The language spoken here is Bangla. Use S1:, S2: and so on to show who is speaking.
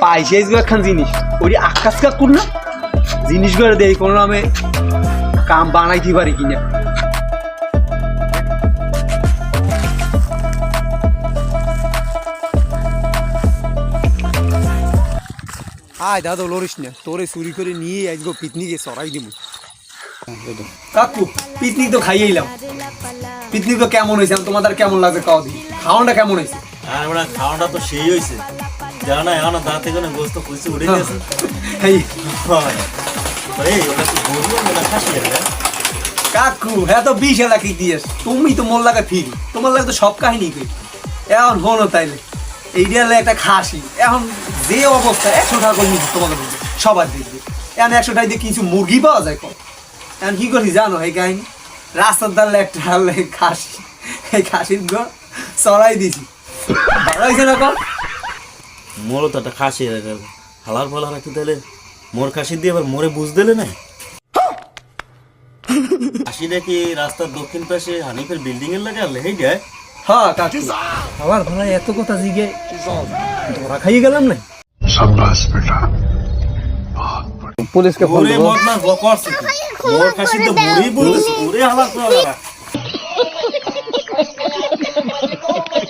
S1: পাইছে একখান জিনিস ওই আকাশ কাকুর না জিনিসগুলো দেই কোনো নামে কাম বানাইতে পারি কিনা। আয় দাদা লরিস না, তোরে চুরি করে নিয়ে আসবো পিকনিকে চড়াই দিব। কাকু পিকনিক তো খাইয়েইলাম, পিকনিক তো কেমন হয়েছে তোমাদের কেমন লাগছে কাও দি, খাওয়াটা কেমন হয়েছে?
S2: আর ওরা খাওয়াটা তো সেই হয়েছে, জানা না এখন দাঁত থেকে গোস্ত খুঁজতে উড়ে গেছে।
S1: কাকু হ্যাঁ তো 20 লাখ দিয়েছ, তুমি তো মোর লাগে ফিরি, তোমার লাগে তো সব কাহিনী কই। এখন হলো তাইলে এইটা হলো একটা খাসি, এখন যে অবস্থা 100 টাকা করে নিচ্ছি তোমাকে বলছি সবার দেখবে। এখন 100 টাকা দিয়ে কিছু মুরগি পাওয়া যায় কম। এখন কি করি জানো এই কাহিনী, রাস্তার ধারে একটা খাসি, এই খাসির গো চড়াই দিছি, ভালো হয়েছে না কম?
S2: মোরও তো একটা খাসি হালার ফালা রাখতে দিলে মোর খাসি দিয়ে আবার মোরে বুঝ দিলে না। খাসিটা কি রাস্তার দক্ষিণ পাশে হানিফের বিল্ডিং এর লাগে লেহেই যায়?
S1: হ্যাঁ কাকু আমার ভালো এত কথা জিগে ধরা খাইয়ে গেলাম না।
S3: शाबाश बेटा,
S1: পুলিশকে ফোন
S2: ওরে বদমাস বকরছ, মোর খাসি তো মুড়ি বলছিস ওরে হালার ফালা।